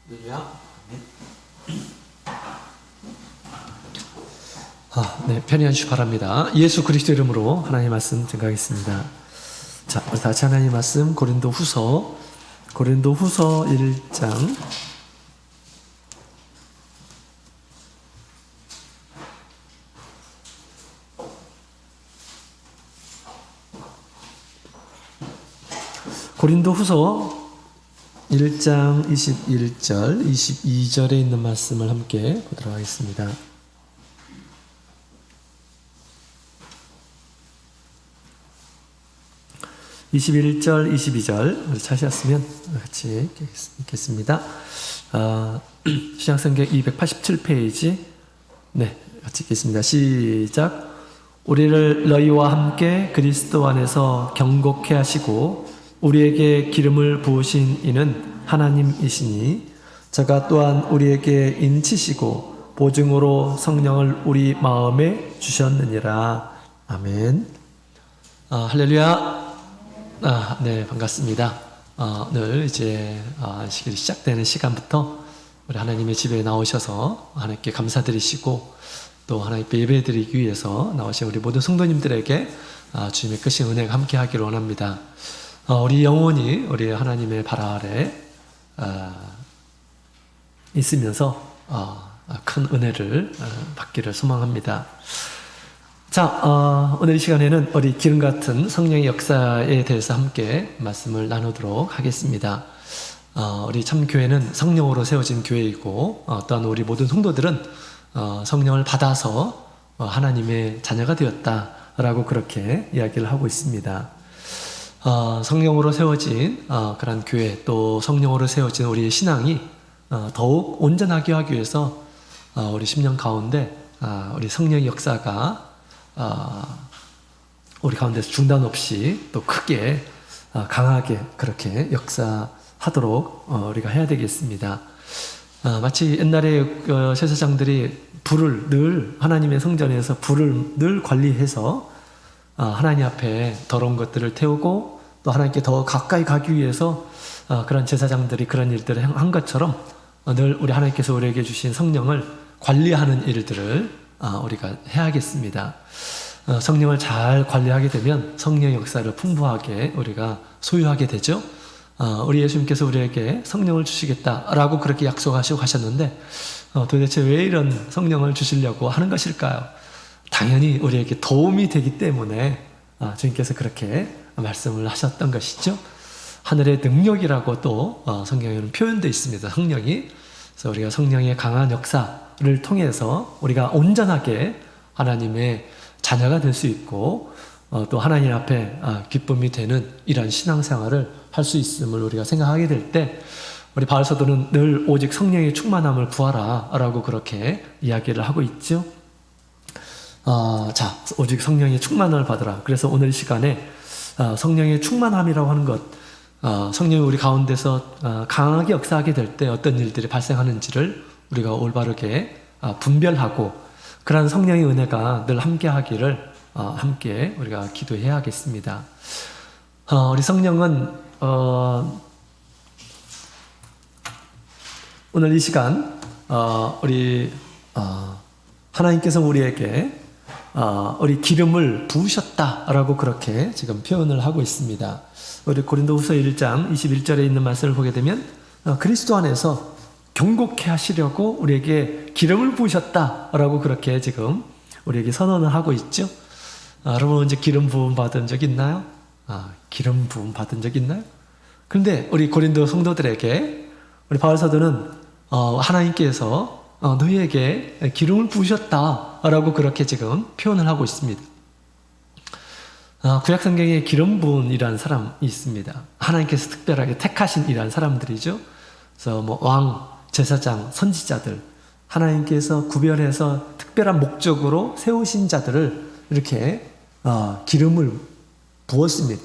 할렐루야. 네, 편히 하시기 바랍니다. 예수 그리스도 이름으로 하나님의 말씀 증가하겠습니다. 자, 우리 다시 하나님의 말씀 고린도후서 1장 고린도후서 1장 21절, 22절에 있는 말씀을 함께 보도록 하겠습니다. (21절) (22절) 우리 찾으셨으면 같이 읽겠습니다. 신약성경 287페이지 네, 같이 읽겠습니다. 시작. 우리를 너희와 함께 그리스도 안에서 경고케 하시고 우리에게 기름을 부으신 이는 하나님이시니 저가 또한 우리에게 인치시고 보증으로 성령을 우리 마음에 주셨느니라. 아멘. 할렐루야. 네, 반갑습니다. 오늘 이제 안식일이 시작되는 시간부터 우리 하나님의 집에 나오셔서 하나님께 감사드리시고 또 하나님께 예배드리기 위해서 나오신 우리 모든 성도님들에게 주님의 크신 은혜가 함께 하기를 원합니다. 우리 영혼이 우리 하나님의 발 아래 있으면서 큰 은혜를 받기를 소망합니다. 자, 오늘 이 시간에는 우리 기름 같은 성령의 역사에 대해서 함께 말씀을 나누도록 하겠습니다. 우리 참 교회는 성령으로 세워진 교회이고 또한 우리 모든 성도들은 성령을 받아서 하나님의 자녀가 되었다라고 그렇게 이야기를 하고 있습니다. 성령으로 세워진 그런 교회 또 성령으로 세워진 우리의 신앙이 더욱 온전하게 하기 위해서 우리 10년 가운데 우리 성령의 역사가 우리 가운데서 중단 없이 또 크게 강하게 그렇게 역사하도록 우리가 해야 되겠습니다. 마치 옛날에 제사장들이 불을 늘 하나님의 성전에서 불을 늘 관리해서 하나님 앞에 더러운 것들을 태우고 또 하나님께 더 가까이 가기 위해서 그런 제사장들이 그런 일들을 한 것처럼 늘 우리 하나님께서 우리에게 주신 성령을 관리하는 일들을 우리가 해야겠습니다. 성령을 잘 관리하게 되면 성령의 역사를 풍부하게 우리가 소유하게 되죠. 우리 예수님께서 우리에게 성령을 주시겠다라고 그렇게 약속하시고 가셨는데 도대체 왜 이런 성령을 주시려고 하는 것일까요? 당연히 우리에게 도움이 되기 때문에 주님께서 그렇게 말씀을 하셨던 것이죠. 하늘의 능력이라고 또 성경에는 표현되어 있습니다. 성령이. 그래서 우리가 성령의 강한 역사를 통해서 우리가 온전하게 하나님의 자녀가 될 수 있고 또 하나님 앞에 기쁨이 되는 이런 신앙생활을 할 수 있음을 우리가 생각하게 될 때 우리 바울 사도는 늘 오직 성령의 충만함을 구하라 라고 그렇게 이야기를 하고 있죠. 자, 오직 성령의 충만함을 받으라. 그래서 오늘 이 시간에 성령의 충만함이라고 하는 것, 성령이 우리 가운데서 강하게 역사하게 될 때 어떤 일들이 발생하는지를 우리가 올바르게 분별하고 그러한 성령의 은혜가 늘 함께 하기를 함께 우리가 기도해야겠습니다. 우리 성령은 오늘 이 시간 우리 하나님께서 우리에게 우리 기름을 부으셨다라고 그렇게 지금 표현을 하고 있습니다. 우리 고린도후서 1장 21절에 있는 말씀을 보게 되면 그리스도 안에서 경고케 하시려고 우리에게 기름을 부으셨다라고 그렇게 지금 우리에게 선언을 하고 있죠. 여러분 언제 기름 부음 받은 적 있나요? 기름 부음 받은 적 있나요? 그런데 우리 고린도 성도들에게 우리 바울 사도는 하나님께서 너희에게 기름을 부으셨다라고 그렇게 지금 표현을 하고 있습니다. 구약 성경에 기름 부은이라는 사람이 있습니다. 하나님께서 특별하게 택하신 이란 사람들이죠. 그래서 왕, 제사장, 선지자들, 하나님께서 구별해서 특별한 목적으로 세우신 자들을 이렇게 기름을 부었습니다.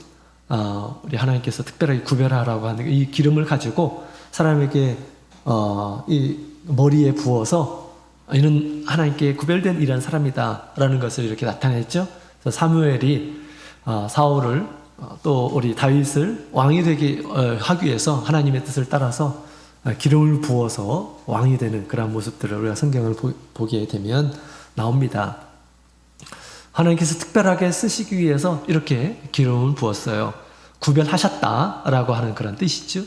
우리 하나님께서 특별하게 구별하라고 하는 이 기름을 가지고 사람에게 이 머리에 부어서 이는 하나님께 구별된 이런 사람이다라는 것을 이렇게 나타냈죠. 그래서 사무엘이 사울을 또 우리 다윗을 왕이 되게 하기 위해서 하나님의 뜻을 따라서 기름을 부어서 왕이 되는 그런 모습들을 우리가 성경을 보게 되면 나옵니다. 하나님께서 특별하게 쓰시기 위해서 이렇게 기름을 부었어요. 구별하셨다라고 하는 그런 뜻이죠.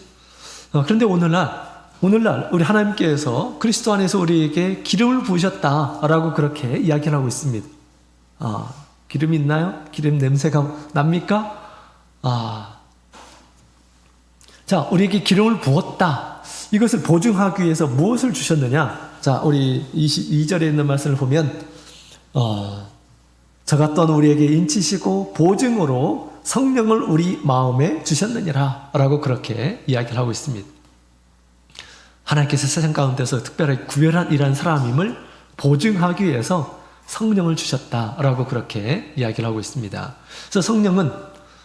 그런데 오늘날 우리 하나님께서 그리스도 안에서 우리에게 기름을 부으셨다라고 그렇게 이야기를 하고 있습니다. 기름 있나요? 기름 냄새가 납니까? 자, 우리에게 기름을 부었다. 이것을 보증하기 위해서 무엇을 주셨느냐? 자, 우리 22절에 있는 말씀을 보면 저가 또한 우리에게 인치시고 보증으로 성령을 우리 마음에 주셨느니라 라고 그렇게 이야기를 하고 있습니다. 하나님께서 세상 가운데서 특별하게 구별한 이러한 사람임을 보증하기 위해서 성령을 주셨다라고 그렇게 이야기를 하고 있습니다. 그래서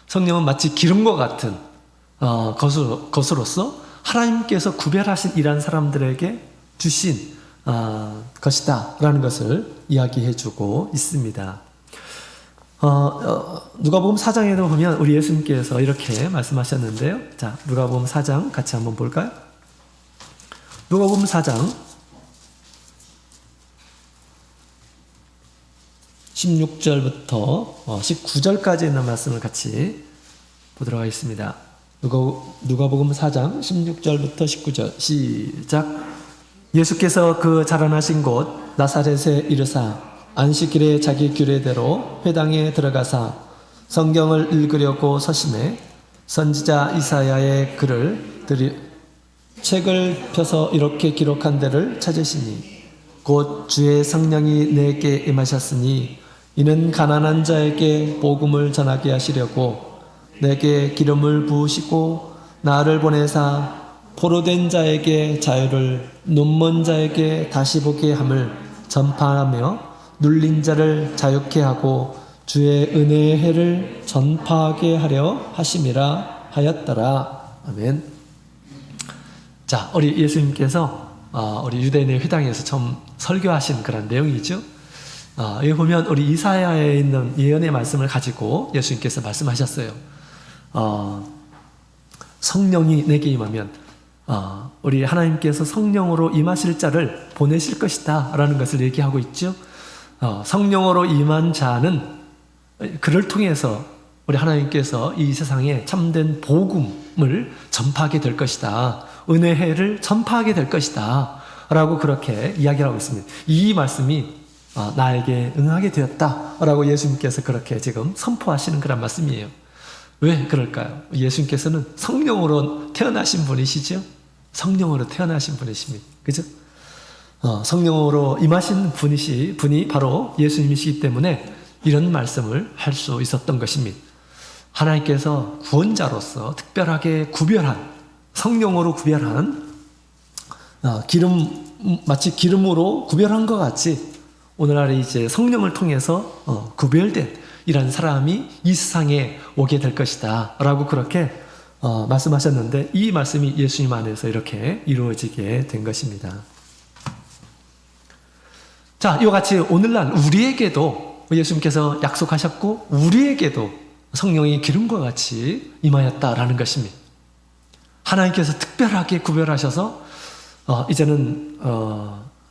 성령은 마치 기름과 같은 것으로서 하나님께서 구별하신 이러한 사람들에게 주신 것이다라는 것을 이야기해주고 있습니다. 누가복음 4장에도 보면 우리 예수님께서 이렇게 말씀하셨는데요. 자, 누가복음 4장 같이 한번 볼까요? 누가복음 4장 16절부터 19절까지 있는 말씀을 같이 보도록 하겠습니다. 누가복음 4장 16절부터 19절 시작. 예수께서 그 자라나신 곳 나사렛에 이르사 안식일에 자기 규례대로 회당에 들어가사 성경을 읽으려고 서심해 선지자 이사야의 책을 펴서 이렇게 기록한 데를 찾으시니 곧 주의 성령이 내게 임하셨으니 이는 가난한 자에게 복음을 전하게 하시려고 내게 기름을 부으시고 나를 보내사 포로된 자에게 자유를 눈먼 자에게 다시 보게 함을 전파하며 눌린 자를 자유케 하고 주의 은혜의 해를 전파하게 하려 하심이라 하였더라. 아멘. 자, 우리 예수님께서 우리 유대인의 회당에서 처음 설교하신 그런 내용이죠. 여기 보면 우리 이사야에 있는 예언의 말씀을 가지고 예수님께서 말씀하셨어요. 성령이 내게 임하면 우리 하나님께서 성령으로 임하실 자를 보내실 것이다 라는 것을 얘기하고 있죠. 성령으로 임한 자는 그를 통해서 우리 하나님께서 이 세상에 참된 복음을 전파하게 될 것이다. 은혜를 전파하게 될 것이다 라고 그렇게 이야기를 하고 있습니다. 이 말씀이 나에게 응하게 되었다 라고 예수님께서 그렇게 지금 선포하시는 그런 말씀이에요. 왜 그럴까요? 예수님께서는 성령으로 태어나신 분이시죠. 성령으로 태어나신 분이십니다. 그죠? 성령으로 임하신 분이 바로 예수님이시기 때문에 이런 말씀을 할 수 있었던 것입니다. 하나님께서 구원자로서 특별하게 성령으로 구별한 마치 기름으로 구별한 것 같이 오늘날 이제 성령을 통해서 구별된 이런 사람이 이 세상에 오게 될 것이다 라고 그렇게 말씀하셨는데 이 말씀이 예수님 안에서 이렇게 이루어지게 된 것입니다. 자, 이와 같이 오늘날 우리에게도 예수님께서 약속하셨고 우리에게도 성령이 기름과 같이 임하였다라는 것입니다. 하나님께서 특별하게 구별하셔서 이제는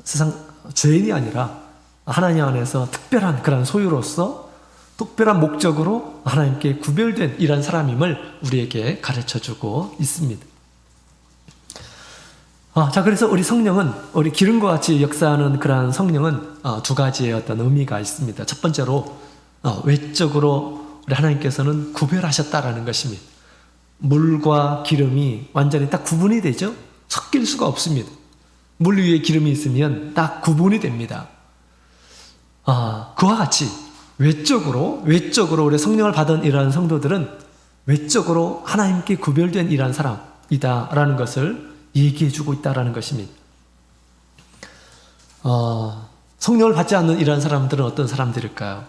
세상 죄인이 아니라 하나님 안에서 특별한 그런 소유로서 특별한 목적으로 하나님께 구별된 이런 사람임을 우리에게 가르쳐주고 있습니다. 자, 그래서 우리 성령은 우리 기름과 같이 역사하는 그러한 성령은 두 가지의 어떤 의미가 있습니다. 첫 번째로 외적으로 우리 하나님께서는 구별하셨다라는 것입니다. 물과 기름이 완전히 딱 구분이 되죠. 섞일 수가 없습니다. 물 위에 기름이 있으면 딱 구분이 됩니다. 그와 같이 외적으로 우리 성령을 받은 이러한 성도들은 외적으로 하나님께 구별된 이러한 사람이다라는 것을 얘기해주고 있다라는 것입니다. 성령을 받지 않는 이러한 사람들은 어떤 사람들일까요?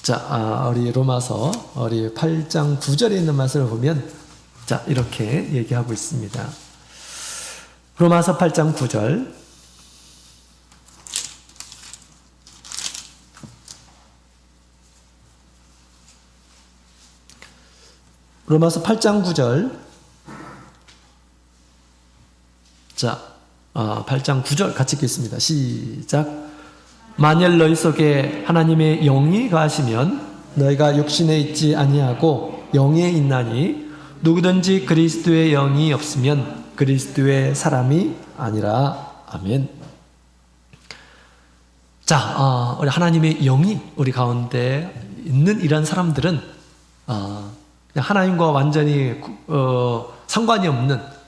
자, 우리 로마서 우리 8장 9절에 있는 말씀을 보면 자, 이렇게 얘기하고 있습니다. 로마서 8장 9절 로마서 8장 9절 자, 8장 9절 같이 읽겠습니다. 시작. 만일 너희 속에 하나님의 영이 거하시면 너희가 육신에 있지 아니하고 영에 있나니 누구든지 그리스도의 영이 없으면 그리스도의 사람이 아니라. 아멘. 자, 우리 하나님의 영이 우리 가운데 있는 이런 사람들은 그냥 하나님과 완전히 상관이 없는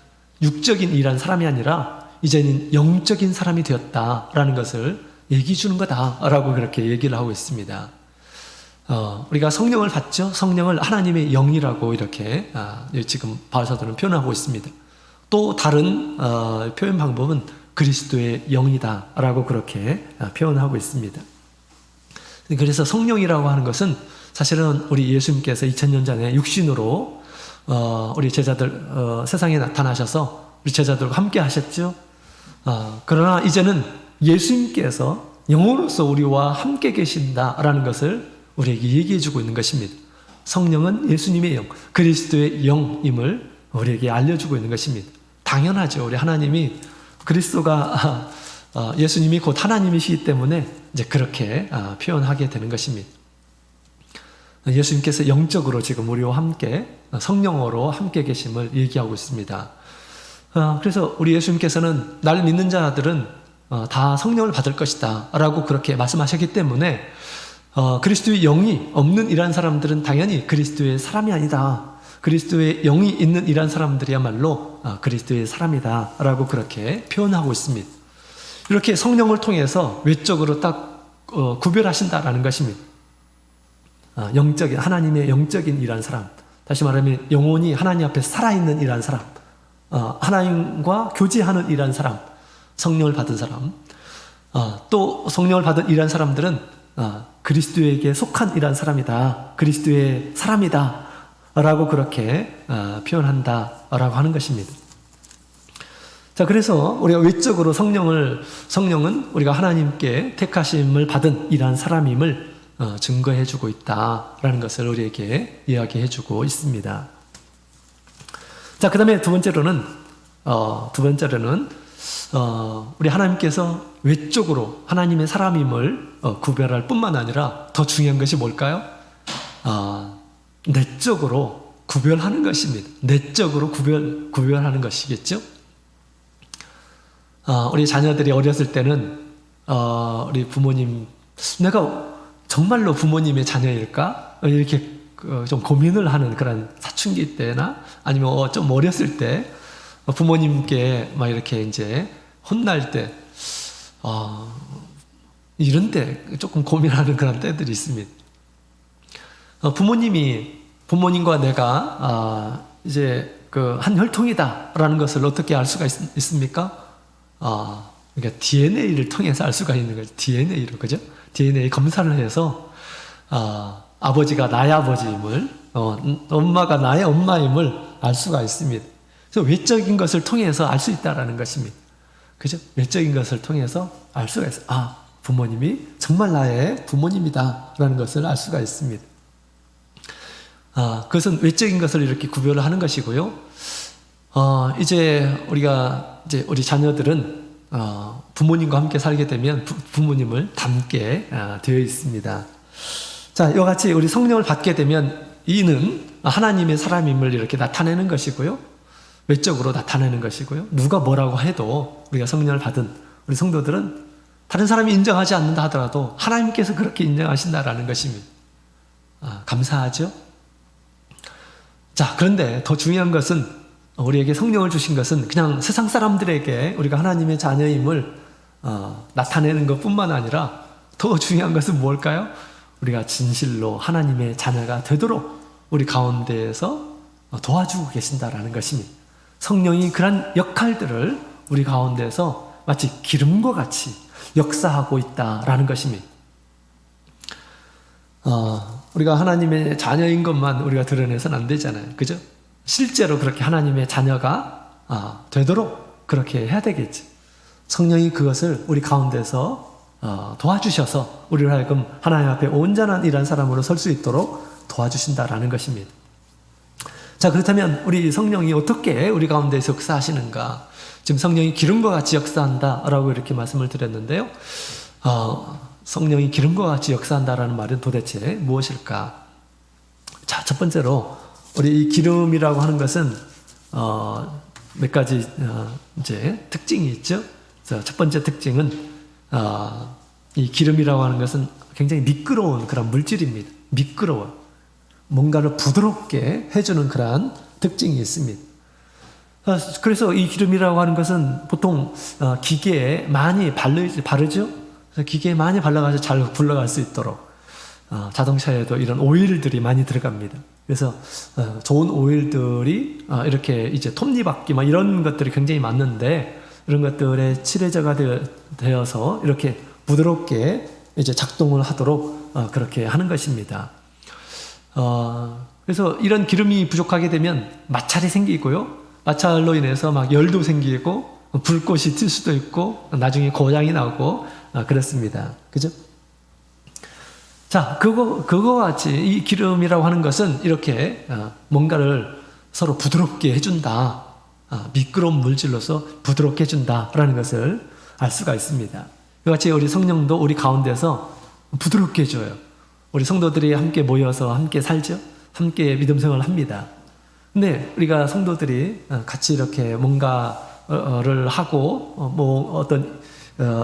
육적인 이런 사람이 아니라 이제는 영적인 사람이 되었다라는 것을 얘기해 주는 거다라고 그렇게 얘기를 하고 있습니다. 우리가 성령을 받죠. 성령을 하나님의 영이라고 이렇게 지금 바울사도는 표현하고 있습니다. 또 다른 표현 방법은 그리스도의 영이다라고 그렇게 표현하고 있습니다. 그래서 성령이라고 하는 것은 사실은 우리 예수님께서 2000년 전에 육신으로 우리 제자들 세상에 나타나셔서 우리 제자들과 함께 하셨죠. 그러나 이제는 예수님께서 영으로서 우리와 함께 계신다라는 것을 우리에게 얘기해 주고 있는 것입니다. 성령은 예수님의 영, 그리스도의 영임을 우리에게 알려주고 있는 것입니다. 당연하죠. 우리 하나님이 그리스도가 예수님이 곧 하나님이시기 때문에 이제 그렇게 표현하게 되는 것입니다. 예수님께서 영적으로 지금 우리와 함께 성령으로 함께 계심을 얘기하고 있습니다. 그래서 우리 예수님께서는 날 믿는 자들은 다 성령을 받을 것이다 라고 그렇게 말씀하셨기 때문에 그리스도의 영이 없는 이러한 사람들은 당연히 그리스도의 사람이 아니다. 그리스도의 영이 있는 이러한 사람들이야말로 그리스도의 사람이다 라고 그렇게 표현하고 있습니다. 이렇게 성령을 통해서 외적으로 딱 구별하신다라는 것입니다. 영적인, 하나님의 영적인 이러한 사람, 다시 말하면 영혼이 하나님 앞에 살아있는 이러한 사람, 하나님과 교제하는 이러한 사람, 성령을 받은 사람, 또 성령을 받은 이러한 사람들은 그리스도에게 속한 이러한 사람이다, 그리스도의 사람이다 라고 그렇게 표현한다라고 하는 것입니다. 자, 그래서 우리가 외적으로 성령은 우리가 하나님께 택하심을 받은 이러한 사람임을 증거해 주고 있다라는 것을 우리에게 이야기해 주고 있습니다. 자, 그 다음에 두 번째로는 우리 하나님께서 외적으로 하나님의 사람임을 구별할 뿐만 아니라 더 중요한 것이 뭘까요? 내적으로 구별하는 것입니다. 내적으로 구별하는 것이겠죠? 우리 자녀들이 어렸을 때는 우리 부모님, 내가 정말로 부모님의 자녀일까? 이렇게 좀 고민을 하는 그런 사춘기 때나 아니면 좀 어렸을 때 부모님께 막 이렇게 이제 혼날 때 이런 때 조금 고민하는 그런 때들이 있습니다. 부모님과 내가 이제 그 한 혈통이다라는 것을 어떻게 알 수가 있습니까? 그러니까 DNA를 통해서 알 수가 있는 거죠. DNA로, 그죠? DNA 검사를 해서 아버지가 나의 아버지임을, 엄마가 나의 엄마임을 알 수가 있습니다. 그래서 외적인 것을 통해서 알 수 있다라는 것입니다. 그죠? 외적인 것을 통해서 알 수가 있어요. 부모님이 정말 나의 부모님이다라는 것을 알 수가 있습니다. 그것은 외적인 것을 이렇게 구별을 하는 것이고요. 이제 우리 자녀들은 부모님과 함께 살게 되면 부모님을 닮게 되어 있습니다. 자, 이와 같이 우리 성령을 받게 되면 이는 하나님의 사람임을 이렇게 나타내는 것이고요. 외적으로 나타내는 것이고요. 누가 뭐라고 해도 우리가 성령을 받은 우리 성도들은 다른 사람이 인정하지 않는다 하더라도 하나님께서 그렇게 인정하신다라는 것입니다. 감사하죠? 자, 그런데 더 중요한 것은 우리에게 성령을 주신 것은 그냥 세상 사람들에게 우리가 하나님의 자녀임을 나타내는 것뿐만 아니라 더 중요한 것은 뭘까요? 우리가 진실로 하나님의 자녀가 되도록 우리 가운데에서 도와주고 계신다라는 것입니다. 성령이 그런 역할들을 우리 가운데서 마치 기름과 같이 역사하고 있다라는 것입니다. 우리가 하나님의 자녀인 것만 우리가 드러내서는 안 되잖아요. 그죠? 실제로 그렇게 하나님의 자녀가 되도록 그렇게 해야 되겠지. 성령이 그것을 우리 가운데서 도와주셔서 우리를 하여금 하나님 앞에 온전한 이런 사람으로 설 수 있도록 도와주신다라는 것입니다. 자, 그렇다면 우리 성령이 어떻게 우리 가운데서 역사하시는가? 지금 성령이 기름과 같이 역사한다라고 이렇게 말씀을 드렸는데요. 성령이 기름과 같이 역사한다라는 말은 도대체 무엇일까? 자, 첫 번째로 우리 이 기름이라고 하는 것은 몇 가지 이제 특징이 있죠. 그래서 첫 번째 특징은 이 기름이라고 하는 것은 굉장히 미끄러운 그런 물질입니다. 미끄러워. 뭔가를 부드럽게 해주는 그러한 특징이 있습니다. 그래서 이 기름이라고 하는 것은 보통 기계에 많이 바르죠. 그래서 기계에 많이 발라가지고 잘 굴러갈 수 있도록 자동차에도 이런 오일들이 많이 들어갑니다. 그래서 좋은 오일들이 이렇게 이제 톱니바퀴 막 이런 것들이 굉장히 많은데 이런 것들에 칠해져가 되어서 이렇게 부드럽게 이제 작동을 하도록 그렇게 하는 것입니다. 그래서 이런 기름이 부족하게 되면 마찰이 생기고요. 마찰로 인해서 막 열도 생기고 불꽃이 튈 수도 있고 나중에 고장이 나고 그렇습니다. 그죠? 자, 그거 같이 이 기름이라고 하는 것은 이렇게 뭔가를 서로 부드럽게 해준다. 미끄러운 물질로서 부드럽게 해준다라는 것을 알 수가 있습니다. 이같이 우리 성령도 우리 가운데서 부드럽게 해줘요. 우리 성도들이 함께 모여서 함께 살죠. 함께 믿음 생활을 합니다. 근데 우리가 성도들이 같이 이렇게 뭔가를 하고 뭐 어떤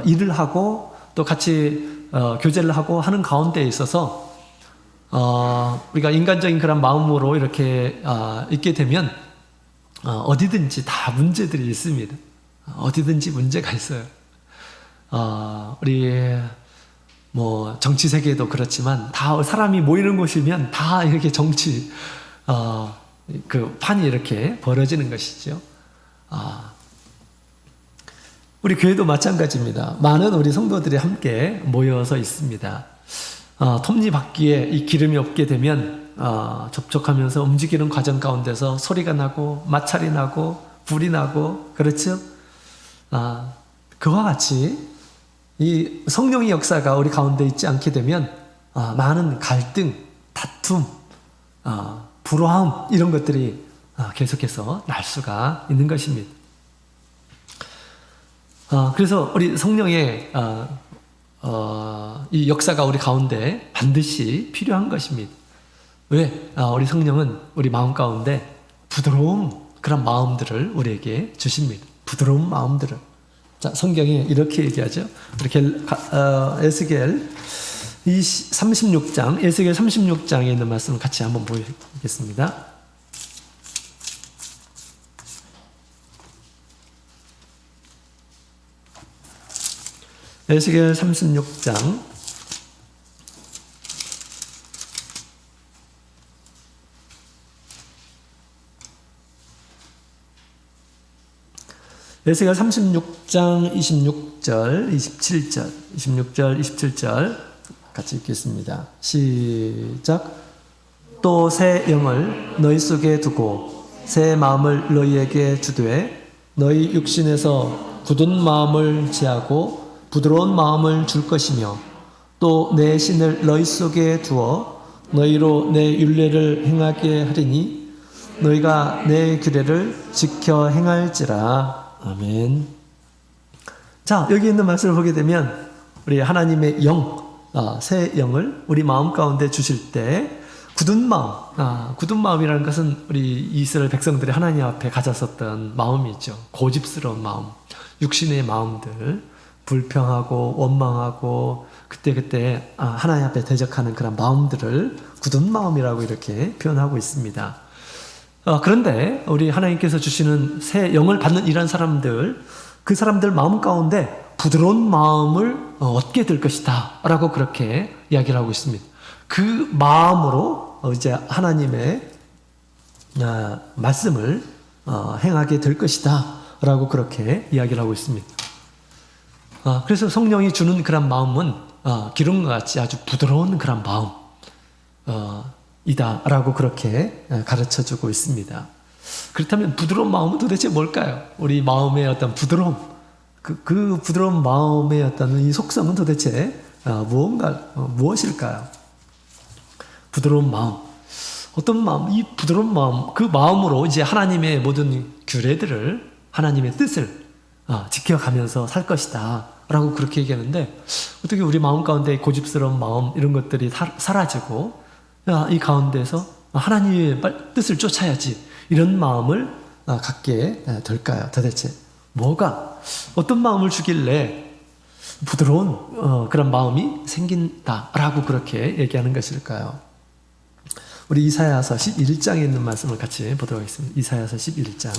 일을 하고 또 같이 교제를 하고 하는 가운데에 있어서 우리가 인간적인 그런 마음으로 이렇게 있게 되면 어디든지 다 문제들이 있습니다. 어디든지 문제가 있어요. 우리 뭐 정치 세계도 그렇지만 다 사람이 모이는 곳이면 다 이렇게 정치 그 판이 이렇게 벌어지는 것이죠. 우리 교회도 마찬가지입니다. 많은 우리 성도들이 함께 모여서 있습니다. 톱니바퀴에 이 기름이 없게 되면 접촉하면서 움직이는 과정 가운데서 소리가 나고 마찰이 나고 불이 나고 그렇죠? 그와 같이 이 성령의 역사가 우리 가운데 있지 않게 되면 많은 갈등, 다툼, 불화음 이런 것들이 계속해서 날 수가 있는 것입니다. 그래서 우리 성령의 이 역사가 우리 가운데 반드시 필요한 것입니다. 왜? 우리 성령은 우리 마음 가운데 부드러운 그런 마음들을 우리에게 주십니다. 부드러운 마음들을. 자, 성경에 이렇게 얘기하죠. 이렇게 에스겔 36장, 에스겔 36장에 있는 말씀을 같이 한번 보겠습니다. 에스겔 36장 에스겔 36장 26절, 27절, 26절, 27절 같이 읽겠습니다. 시작. 또 새 영을 너희 속에 두고 새 마음을 너희에게 주되 너희 육신에서 굳은 마음을 제하고 부드러운 마음을 줄 것이며 또 내 신을 너희 속에 두어 너희로 내 율례를 행하게 하리니 너희가 내 규례를 지켜 행할지라. 아멘. 자, 여기 있는 말씀을 보게 되면 우리 하나님의 영, 새 영을 우리 마음 가운데 주실 때 굳은 마음, 굳은 마음이라는 것은 우리 이스라엘 백성들이 하나님 앞에 가졌었던 마음이죠. 고집스러운 마음, 육신의 마음들, 불평하고 원망하고 그때 하나님 앞에 대적하는 그런 마음들을 굳은 마음이라고 이렇게 표현하고 있습니다. 그런데 우리 하나님께서 주시는 새 영을 받는 이런 사람들, 그 사람들 마음 가운데 부드러운 마음을 얻게 될 것이다 라고 그렇게 이야기를 하고 있습니다. 그 마음으로 이제 하나님의 말씀을 행하게 될 것이다 라고 그렇게 이야기를 하고 있습니다. 그래서 성령이 주는 그런 마음은 기름과 같이 아주 부드러운 그런 마음 이다 라고 그렇게 가르쳐주고 있습니다. 그렇다면 부드러운 마음은 도대체 뭘까요? 우리 마음의 어떤 부드러움, 그 부드러운 마음의 어떤 이 속성은 도대체 무엇일까요? 부드러운 마음. 어떤 마음, 이 부드러운 마음, 그 마음으로 이제 하나님의 모든 규례들을, 하나님의 뜻을 지켜가면서 살 것이다 라고 그렇게 얘기하는데, 어떻게 우리 마음 가운데 고집스러운 마음 이런 것들이 사라지고 이 가운데서 하나님의 뜻을 쫓아야지 이런 마음을 갖게 될까요? 도대체 뭐가, 어떤 마음을 주길래 부드러운 그런 마음이 생긴다라고 그렇게 얘기하는 것일까요? 우리 이사야서 11장에 있는 말씀을 같이 보도록 하겠습니다. 이사야서 11장.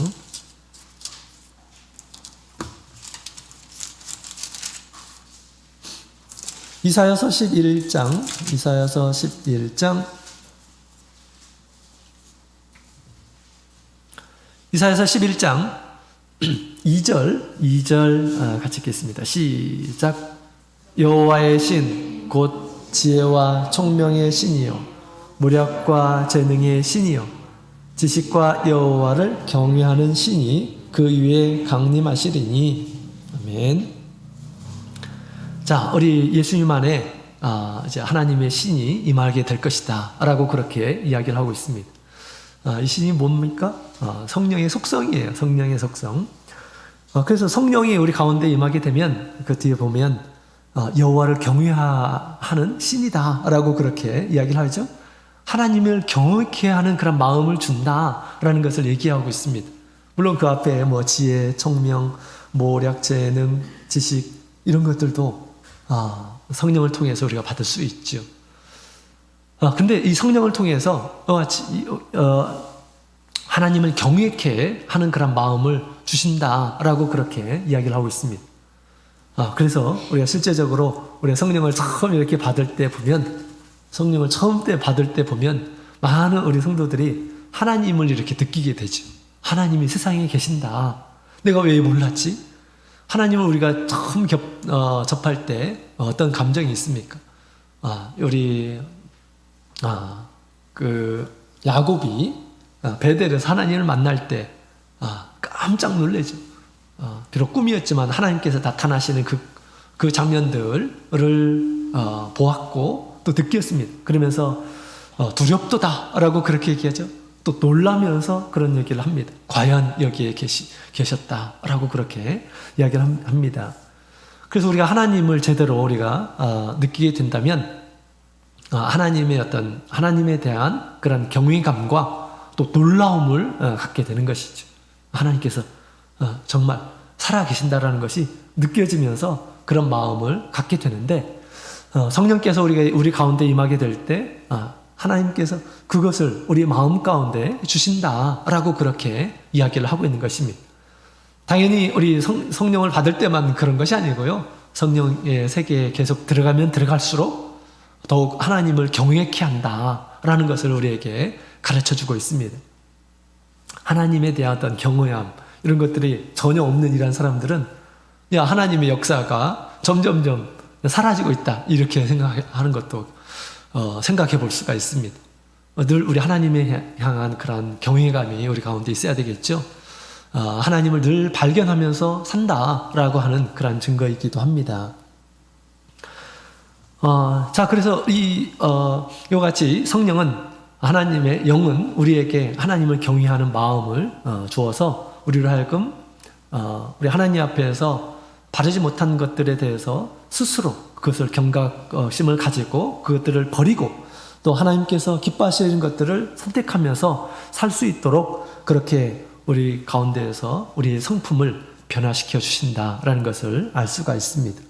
이사야서 11장, 이사야서 11장, 이사야서 11장 2절 같이 읽겠습니다. 시작. 여호와의 신, 곧 지혜와 총명의 신이요 무력과 재능의 신이요 지식과 여호와를 경외하는 신이 그 위에 강림하시리니. 아멘. 자, 우리 예수님 안에 이제 하나님의 신이 임하게 될 것이다 라고 그렇게 이야기를 하고 있습니다. 이 신이 뭡니까? 성령의 속성이에요. 성령의 속성. 그래서 성령이 우리 가운데 임하게 되면 그 뒤에 보면 여호와를 경외하는 신이다 라고 그렇게 이야기를 하죠. 하나님을 경외케 하는 그런 마음을 준다라는 것을 얘기하고 있습니다. 물론 그 앞에 뭐 지혜, 총명, 모략, 재능, 지식 이런 것들도 성령을 통해서 우리가 받을 수 있죠. 근데 이 성령을 통해서 하나님을 경외케 하는 그런 마음을 주신다라고 그렇게 이야기를 하고 있습니다. 그래서 우리가 실제적으로 우리가 성령을 처음 이렇게 받을 때 보면, 성령을 처음 때 받을 때 보면 많은 우리 성도들이 하나님을 이렇게 느끼게 되죠. 하나님이 세상에 계신다. 내가 왜 몰랐지? 하나님을 우리가 처음 접할 때 어떤 감정이 있습니까? 우리 그 야곱이 베델에서 하나님을 만날 때 깜짝 놀라죠. 비록 꿈이었지만 하나님께서 나타나시는 그 장면들을 보았고 또 느꼈습니다. 그러면서 두렵도다라고 그렇게 얘기하죠. 또 놀라면서 그런 얘기를 합니다. 과연 여기에 계셨다라고 그렇게 이야기를 합니다. 그래서 우리가 하나님을 제대로 우리가 느끼게 된다면 하나님에 대한 그런 경외감과 또 놀라움을 갖게 되는 것이죠. 하나님께서 정말 살아계신다라는 것이 느껴지면서 그런 마음을 갖게 되는데, 성령께서 우리 가운데 임하게 될 때 하나님께서 그것을 우리 마음 가운데 주신다라고 그렇게 이야기를 하고 있는 것입니다. 당연히 우리 성령을 받을 때만 그런 것이 아니고요. 성령의 세계에 계속 들어가면 들어갈수록 더욱 하나님을 경외케 한다라는 것을 우리에게 가르쳐주고 있습니다. 하나님에 대한 어떤 경외함 이런 것들이 전혀 없는 이런 사람들은 하나님의 역사가 점점점 사라지고 있다 이렇게 생각하는 것도 생각해 볼 수가 있습니다. 늘 우리 하나님에 향한 그런 경외감이 우리 가운데 있어야 되겠죠. 하나님을 늘 발견하면서 산다라고 하는 그런 증거이기도 합니다. 자, 그래서 이같이 성령은, 하나님의 영은 우리에게 하나님을 경외하는 마음을 주어서 우리를 하여금 우리 하나님 앞에서 바르지 못한 것들에 대해서 스스로 그것을 경각심을 가지고 그것들을 버리고 또 하나님께서 기뻐하시는 것들을 선택하면서 살 수 있도록 그렇게 우리 가운데에서 우리의 성품을 변화시켜 주신다라는 것을 알 수가 있습니다.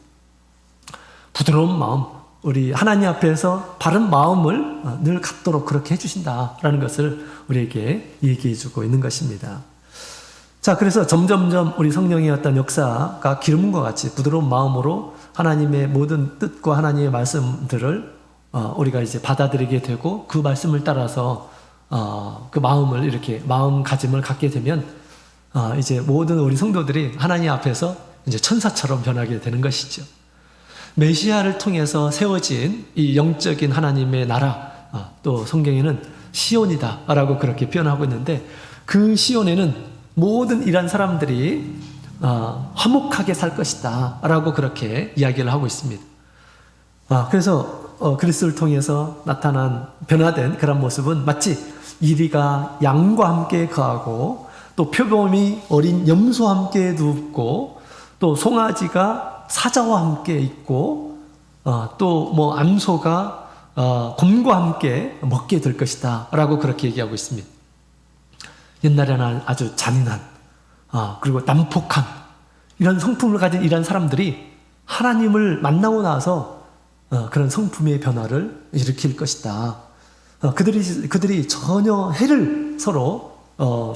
부드러운 마음, 우리 하나님 앞에서 바른 마음을 늘 갖도록 그렇게 해주신다라는 것을 우리에게 얘기해 주고 있는 것입니다. 자, 그래서 점점점 우리 성령의 어떤 역사가 기름과 같이 부드러운 마음으로 하나님의 모든 뜻과 하나님의 말씀들을 우리가 이제 받아들이게 되고 그 말씀을 따라서 그 마음을 이렇게 마음가짐을 갖게 되면 이제 모든 우리 성도들이 하나님 앞에서 이제 천사처럼 변하게 되는 것이죠. 메시아를 통해서 세워진 이 영적인 하나님의 나라, 또 성경에는 시온이다라고 그렇게 표현하고 있는데, 그 시온에는 모든 이런 사람들이 화목하게 살 것이다라고 그렇게 이야기를 하고 있습니다. 그래서 그리스도를 통해서 나타난 변화된 그런 모습은 마치 이리가 양과 함께 거하고 또 표범이 어린 염소와 함께 눕고 또 송아지가 사자와 함께 있고 또 뭐 암소가 곰과 함께 먹게 될 것이다 라고 그렇게 얘기하고 있습니다. 옛날에는 아주 잔인한 그리고 난폭한 이런 성품을 가진 이런 사람들이 하나님을 만나고 나서 그런 성품의 변화를 일으킬 것이다. 그들이 전혀 해를 서로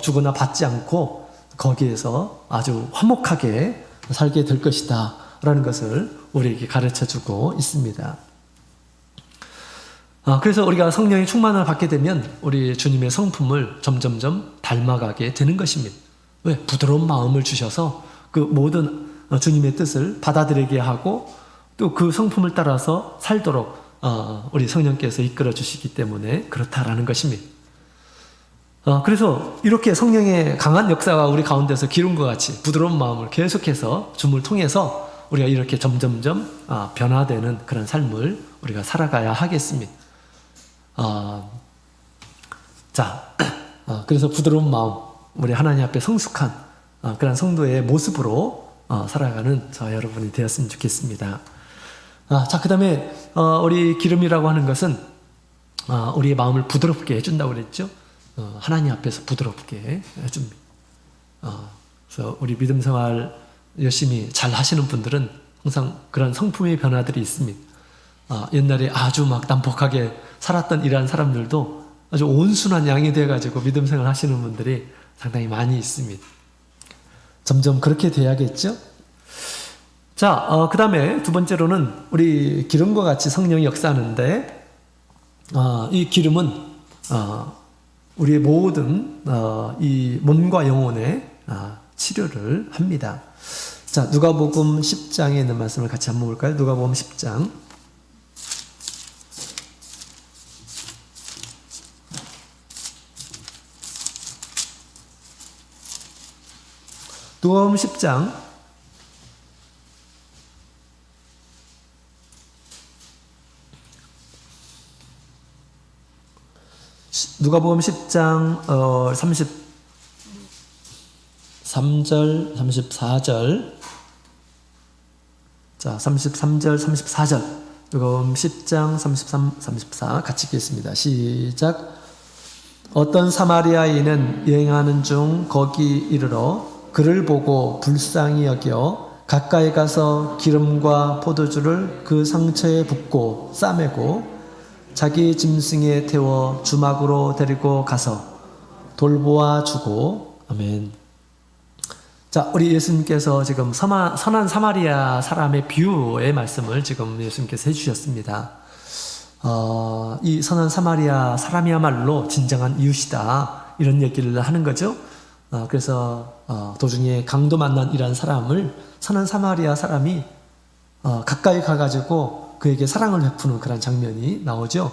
주거나 받지 않고 거기에서 아주 화목하게 살게 될 것이다 라는 것을 우리에게 가르쳐주고 있습니다. 그래서 우리가 성령의 충만을 받게 되면 우리 주님의 성품을 점점점 닮아가게 되는 것입니다. 왜? 부드러운 마음을 주셔서 그 모든 주님의 뜻을 받아들이게 하고 또 그 성품을 따라서 살도록 우리 성령께서 이끌어 주시기 때문에 그렇다라는 것입니다. 그래서 이렇게 성령의 강한 역사가 우리 가운데서 기름과 같이 부드러운 마음을 계속해서 줌을 통해서 우리가 이렇게 점점점 변화되는 그런 삶을 우리가 살아가야 하겠습니다. 그래서 부드러운 마음, 우리 하나님 앞에 성숙한 그런 성도의 모습으로 살아가는 저 여러분이 되었으면 좋겠습니다. 그 다음에 우리 기름이라고 하는 것은 우리의 마음을 부드럽게 해준다고 그랬죠. 하나님 앞에서 부드럽게 해줍니다. 그래서 우리 믿음 생활 열심히 잘 하시는 분들은 항상 그런 성품의 변화들이 있습니다. 옛날에 아주 막 난폭하게 살았던 이러한 사람들도 아주 온순한 양이 되어가지고 믿음 생활 하시는 분들이 상당히 많이 있습니다. 점점 그렇게 돼야겠죠? 그 다음에 두 번째로는 우리 기름과 같이 성령이 역사하는데, 이 기름은, 우리의 모든, 이 몸과 영혼의, 치료를 합니다. 누가복음 10장에 있는 말씀을 같이 한번 볼까요? 누가복음 10장. 누가복음 10장 누가복음 10장 33절 34절 33절 34절 누가복음 10장 33, 34 같이 읽겠습니다. 시작. 어떤 사마리아인은 여행하는 중 거기 이르러 그를 보고 불쌍히 여겨 가까이 가서 기름과 포도주를 그 상처에 붓고 싸매고 자기 짐승에 태워 주막으로 데리고 가서 돌보아 주고. 아멘. 우리 예수님께서 지금 선한 사마리아 사람의 비유의 말씀을 지금 예수님께서 해주셨습니다. 이 선한 사마리아 사람이야말로 진정한 이웃이다 이런 얘기를 하는 거죠. 그래서 도중에 강도 만난 이런 사람을 선한 사마리아 사람이 가까이 가가지고 그에게 사랑을 베푸는 그런 장면이 나오죠.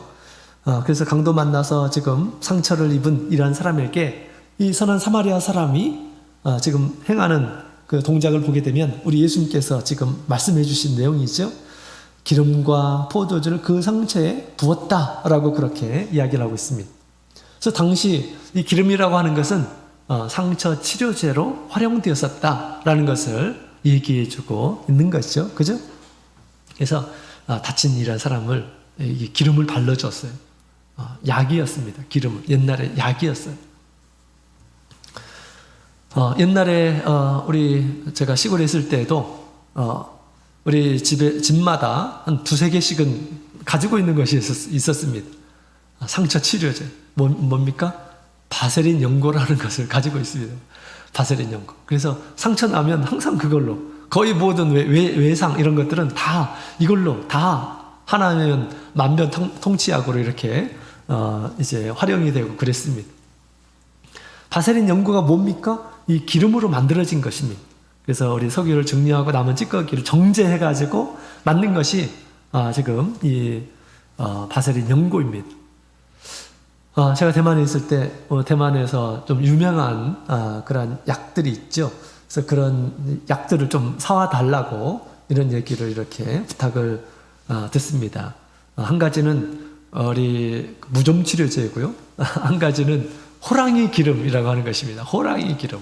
그래서 강도 만나서 지금 상처를 입은 이러한 사람에게 이 선한 사마리아 사람이 지금 행하는 그 동작을 보게 되면 우리 예수님께서 지금 말씀해 주신 내용이죠. 기름과 포도주를 그 상처에 부었다라고 그렇게 이야기를 하고 있습니다. 그래서 당시 이 기름이라고 하는 것은 상처 치료제로 활용되었었다라는 것을 얘기해 주고 있는 것이죠. 그죠? 그래서 다친 이런 사람을 기름을 발라줬어요. 약이었습니다. 기름은 옛날에 약이었어요. 옛날에 제가 시골에 있을 때도 우리 집마다 한 두세 개씩은 가지고 있는 것이 있었습니다. 상처 치료제. 뭡니까? 바세린 연고라는 것을 가지고 있습니다. 바세린 연고. 그래서 상처 나면 항상 그걸로 거의 모든 외상 이런 것들은 다 이걸로 다 하나면 만변 통치약으로 이렇게 이제 활용이 되고 그랬습니다. 바세린 연고가 뭡니까? 이 기름으로 만들어진 것입니다. 그래서 우리 석유를 증류하고 남은 찌꺼기를 정제해가지고 만든 것이 지금 이 바세린 연고입니다. 제가 대만에 있을 때 대만에서 좀 유명한 그런 약들이 있죠. 그래서 그런 약들을 좀 사와 달라고 이런 얘기를 이렇게 부탁을 듣습니다. 한 가지는 우리 무좀 치료제고요. 한 가지는 호랑이 기름이라고 하는 것입니다. 호랑이 기름.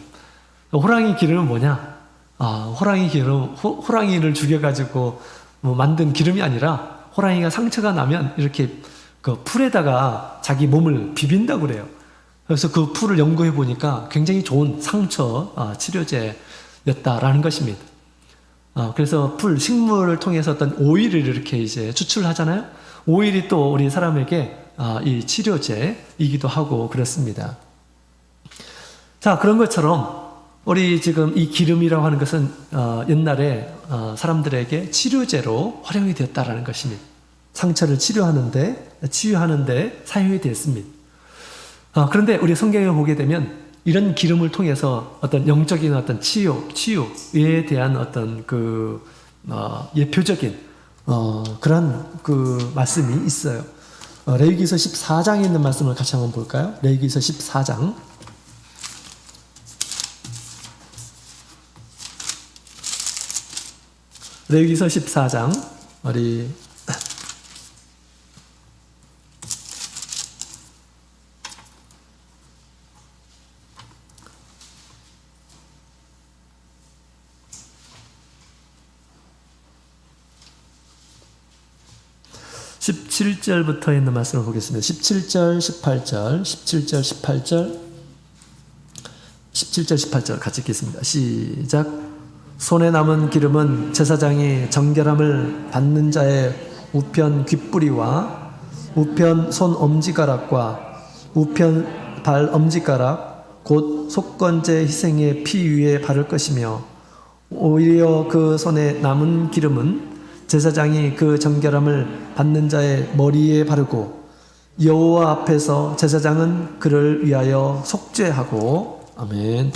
호랑이 기름은 뭐냐? 호랑이 기름, 호랑이를 죽여가지고 뭐 만든 기름이 아니라 호랑이가 상처가 나면 이렇게 그 풀에다가 자기 몸을 비빈다고 그래요. 그래서 그 풀을 연구해 보니까 굉장히 좋은 상처 치료제였다라는 것입니다. 그래서 풀, 식물을 통해서 어떤 오일을 이렇게 이제 추출하잖아요. 오일이 또 우리 사람에게 이 치료제이기도 하고 그렇습니다. 자, 그런 것처럼 우리 지금 이 기름이라고 하는 것은 옛날에 사람들에게 치료제로 활용이 되었다라는 것입니다. 상처를 치유하는데 사용이 되었습니다. 그런데 우리 성경에 보게 되면 이런 기름을 통해서 어떤 영적인 어떤 치유에 대한 어떤 예표적인 그런 말씀이 있어요. 레위기서 14장에 있는 말씀을 같이 한번 볼까요? 레위기서 14장. 레위기서 14장 우리 17절부터 있는 말씀을 보겠습니다. 17절, 18절, 17절, 18절, 17절, 18절 같이 읽겠습니다. 시작. 손에 남은 기름은 제사장이 정결함을 받는 자의 우편 귓뿌리와 우편 손 엄지가락과 우편 발 엄지가락 곧 속건제 희생의 피 위에 바를 것이며 오히려 그 손에 남은 기름은 제사장이 그 정결함을 받는 자의 머리에 바르고 여호와 앞에서 제사장은 그를 위하여 속죄하고. 아멘.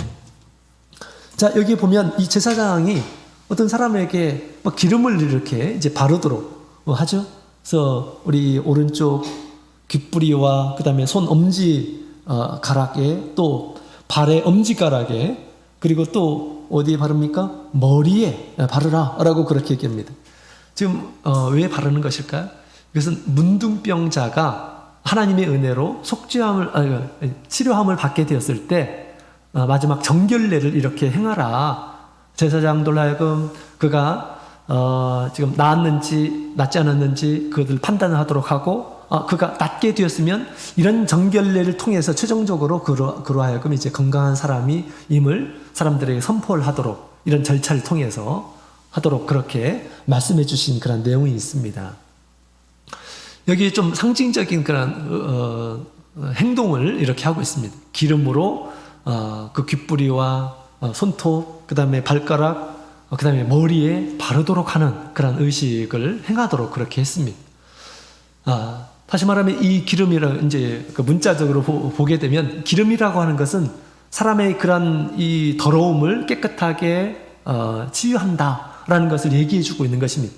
자, 여기 보면 이 제사장이 어떤 사람에게 기름을 이렇게 이제 바르도록 하죠. 그래서 우리 오른쪽 귓뿌리와 그다음에 손 엄지 가락에 또 발의 엄지 가락에 그리고 또 어디에 바릅니까? 머리에 바르라라고 그렇게 얘기합니다. 지금 왜 바르는 것일까요? 이것은 문둥병자가 하나님의 은혜로 치료함을 받게 되었을 때 마지막 정결례를 이렇게 행하라. 제사장들 하여금 그가 지금 나았는지 낫지 않았는지 그것을 판단하도록 하고 그가 낫게 되었으면 이런 정결례를 통해서 최종적으로 그로 하여금 이제 건강한 사람이 임을 사람들에게 선포를 하도록 이런 절차를 통해서 하도록 그렇게 말씀해 주신 그런 내용이 있습니다. 여기 좀 상징적인 그런 행동을 이렇게 하고 있습니다. 기름으로 그 귓뿌리와 손톱, 그 다음에 발가락, 그 다음에 머리에 바르도록 하는 그런 의식을 행하도록 그렇게 했습니다. 다시 말하면 이 기름이라 이제 그 문자적으로 보게 되면 기름이라고 하는 것은 사람의 그런 이 더러움을 깨끗하게 치유한다라는 것을 얘기해 주고 있는 것입니다.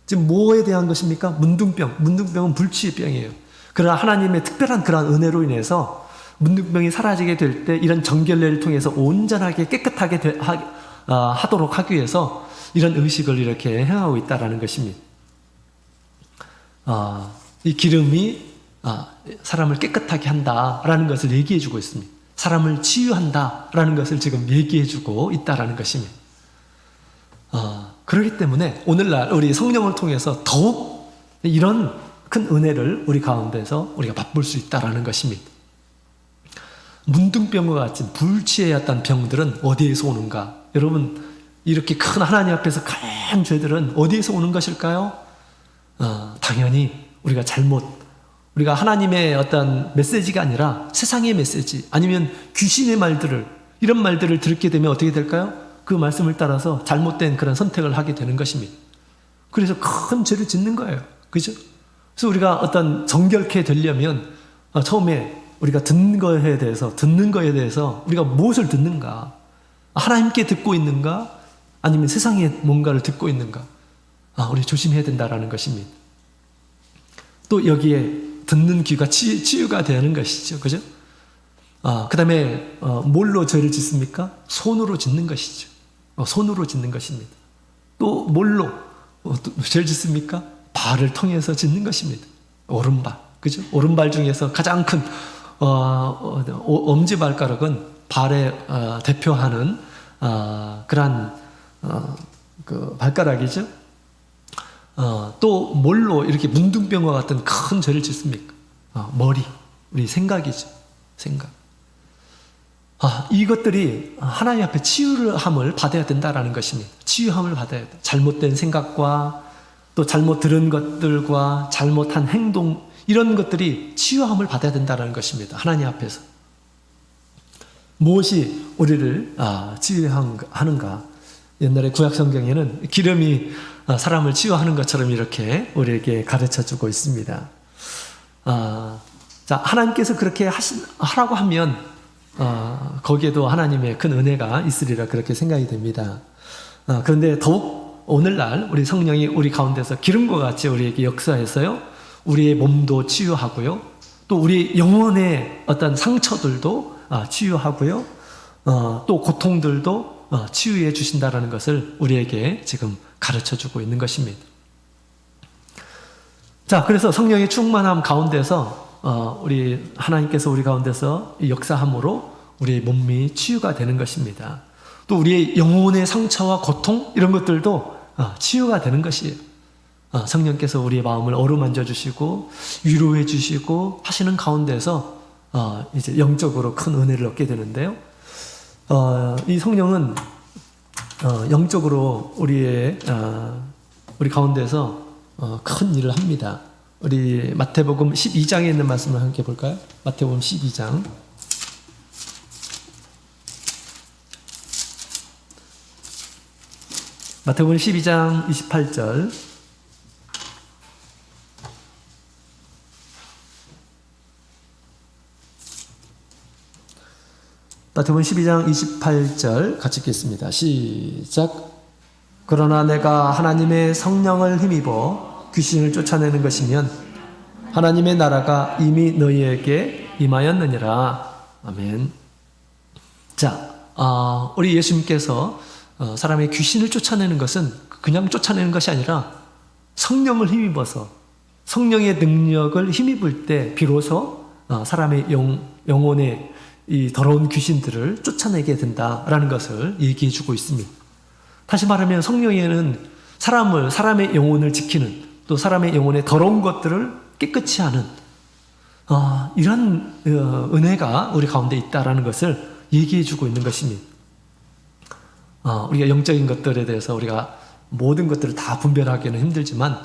지금 뭐에 대한 것입니까? 문둥병. 문둥병은 불치의 병이에요. 그러나 하나님의 특별한 그런 은혜로 인해서 문둥병이 사라지게 될 때 이런 정결례를 통해서 온전하게 깨끗하게 하도록 하기 위해서 이런 의식을 이렇게 행하고 있다라는 것입니다. 이 기름이 사람을 깨끗하게 한다라는 것을 얘기해 주고 있습니다. 사람을 치유한다라는 것을 지금 얘기해 주고 있다라는 것입니다. 그렇기 때문에 오늘날 우리 성령을 통해서 더욱 이런 큰 은혜를 우리 가운데서 우리가 맛볼 수 있다라는 것입니다. 문둥병과 같은 불치의 어떤 병들은 어디에서 오는가? 여러분, 이렇게 큰 하나님 앞에서 큰 죄들은 어디에서 오는 것일까요? 당연히 우리가 하나님의 어떤 메시지가 아니라 세상의 메시지 아니면 귀신의 이런 말들을 듣게 되면 어떻게 될까요? 그 말씀을 따라서 잘못된 그런 선택을 하게 되는 것입니다. 그래서 큰 죄를 짓는 거예요. 그죠? 그래서 우리가 어떤 정결케 되려면 처음에 우리가 듣는 거에 대해서 우리가 무엇을 듣는가? 하나님께 듣고 있는가? 아니면 세상에 뭔가를 듣고 있는가? 우리 조심해야 된다라는 것입니다. 또 여기에 듣는 귀가 치유가 되는 것이죠. 그죠? 그 다음에 뭘로 죄를 짓습니까? 손으로 짓는 것이죠. 손으로 짓는 것입니다. 또 뭘로 죄를 짓습니까? 발을 통해서 짓는 것입니다. 오른발, 그죠? 오른발 중에서 가장 큰 엄지발가락은 발에 대표하는 그러한 그 발가락이죠. 또 뭘로 이렇게 문둥병과 같은 큰 죄를 짓습니까? 머리, 우리 생각이죠. 생각. 이것들이 하나님 앞에 치유함을 받아야 된다라는 것입니다. 치유함을 받아야 돼. 잘못된 생각과 또 잘못 들은 것들과 잘못한 행동, 이런 것들이 치유함을 받아야 된다는 것입니다. 하나님 앞에서. 무엇이 우리를 치유하는가? 옛날에 구약 성경에는 기름이 사람을 치유하는 것처럼 이렇게 우리에게 가르쳐주고 있습니다. 자, 하나님께서 그렇게 하라고 하면 거기에도 하나님의 큰 은혜가 있으리라 그렇게 생각이 됩니다. 그런데 더욱 오늘날 우리 성령이 우리 가운데서 기름과 같이 우리에게 역사해서요, 우리의 몸도 치유하고요, 또 우리 영혼의 어떤 상처들도 치유하고요, 또 고통들도 치유해 주신다라는 것을 우리에게 지금 가르쳐주고 있는 것입니다. 자, 그래서 성령의 충만함 가운데서 우리 하나님께서 우리 가운데서 역사함으로 우리의 몸이 치유가 되는 것입니다. 또 우리의 영혼의 상처와 고통 이런 것들도 치유가 되는 것이에요. 성령께서 우리의 마음을 어루만져 주시고 위로해 주시고 하시는 가운데서 이제 영적으로 큰 은혜를 얻게 되는데요. 이 성령은 영적으로 우리 가운데서 큰 일을 합니다. 우리 마태복음 12장에 있는 말씀을 함께 볼까요? 마태복음 12장. 마태복음 12장 28절. 마태복음 12장 28절 같이 읽겠습니다. 시작. 그러나 내가 하나님의 성령을 힘입어 귀신을 쫓아내는 것이면 하나님의 나라가 이미 너희에게 임하였느니라. 아멘. 자, 우리 예수님께서 사람의 귀신을 쫓아내는 것은 그냥 쫓아내는 것이 아니라 성령을 힘입어서 성령의 능력을 힘입을 때 비로소 사람의 영혼의 이 더러운 귀신들을 쫓아내게 된다라는 것을 얘기해 주고 있습니다. 다시 말하면 성령에는 사람의 영혼을 지키는, 또 사람의 영혼의 더러운 것들을 깨끗이 하는 이런 은혜가 우리 가운데 있다라는 것을 얘기해 주고 있는 것입니다. 우리가 영적인 것들에 대해서 우리가 모든 것들을 다 분별하기는 힘들지만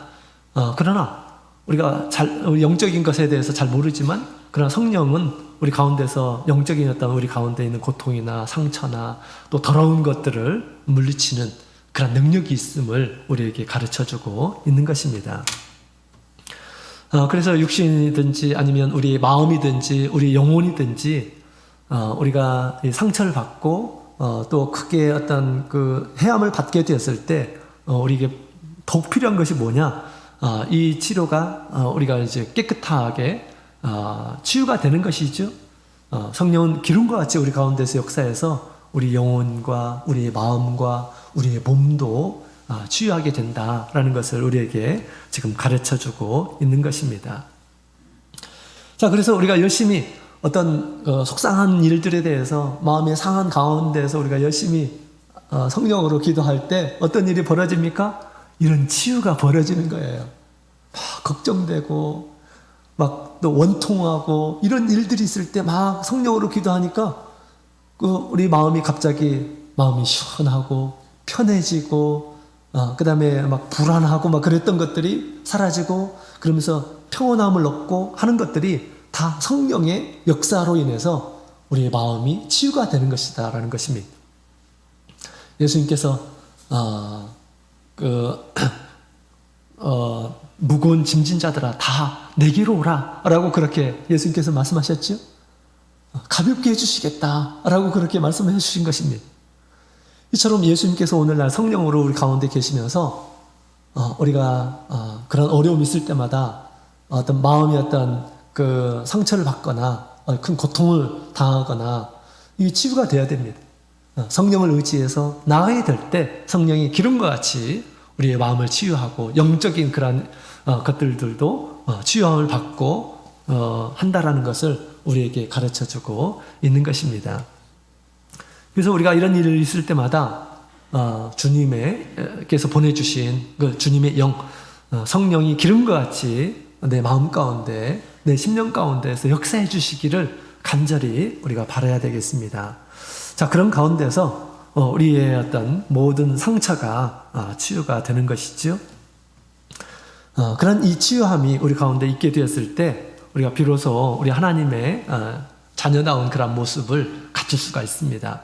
그러나 우리가 영적인 것에 대해서 잘 모르지만 그러나 성령은 우리 가운데서 영적인 어떤 우리 가운데 있는 고통이나 상처나 또 더러운 것들을 물리치는 그런 능력이 있음을 우리에게 가르쳐주고 있는 것입니다. 그래서 육신이든지 아니면 우리 마음이든지 우리 영혼이든지 우리가 상처를 받고 또 크게 어떤 그 해함을 받게 되었을 때 우리에게 더욱 필요한 것이 뭐냐? 이 치료가 우리가 이제 깨끗하게 치유가 되는 것이죠. 성령은 기름과 같이 우리 가운데서 역사해서 우리 영혼과 우리의 마음과 우리의 몸도 치유하게 된다라는 것을 우리에게 지금 가르쳐주고 있는 것입니다. 자, 그래서 우리가 열심히 어떤 속상한 일들에 대해서 마음의 상한 가운데서 우리가 열심히 성령으로 기도할 때 어떤 일이 벌어집니까? 이런 치유가 벌어지는 거예요. 막 걱정되고 막 또 원통하고 이런 일들이 있을 때 막 성령으로 기도하니까 우리 마음이 갑자기 마음이 시원하고 편해지고 그 다음에 막 불안하고 막 그랬던 것들이 사라지고 그러면서 평온함을 얻고 하는 것들이 다 성령의 역사로 인해서 우리의 마음이 치유가 되는 것이다 라는 것입니다. 예수님께서 무거운 짐진 자들아 다 내게로 오라 라고 그렇게 예수님께서 말씀하셨죠. 가볍게 해주시겠다 라고 그렇게 말씀해 주신 것입니다. 이처럼 예수님께서 오늘날 성령으로 우리 가운데 계시면서 우리가 그런 어려움이 있을 때마다 어떤 마음이 어떤 그 상처를 받거나 큰 고통을 당하거나 이 치유가 되어야 됩니다. 성령을 의지해서 나아야 될 때 성령이 기름과 같이 우리의 마음을 치유하고 영적인 그런 것들도 치유함을 받고 한다라는 것을 우리에게 가르쳐주고 있는 것입니다. 그래서 우리가 이런 일이 있을 때마다 주님께서 보내주신 그 주님의 영, 성령이 기름과 같이 내 마음 가운데, 내 심령 가운데에서 역사해 주시기를 간절히 우리가 바라야 되겠습니다. 자, 그런 가운데서 우리의 어떤 모든 상처가 치유가 되는 것이죠. 그런 이 치유함이 우리 가운데 있게 되었을 때 우리가 비로소 우리 하나님의 자녀다운 그런 모습을 갖출 수가 있습니다.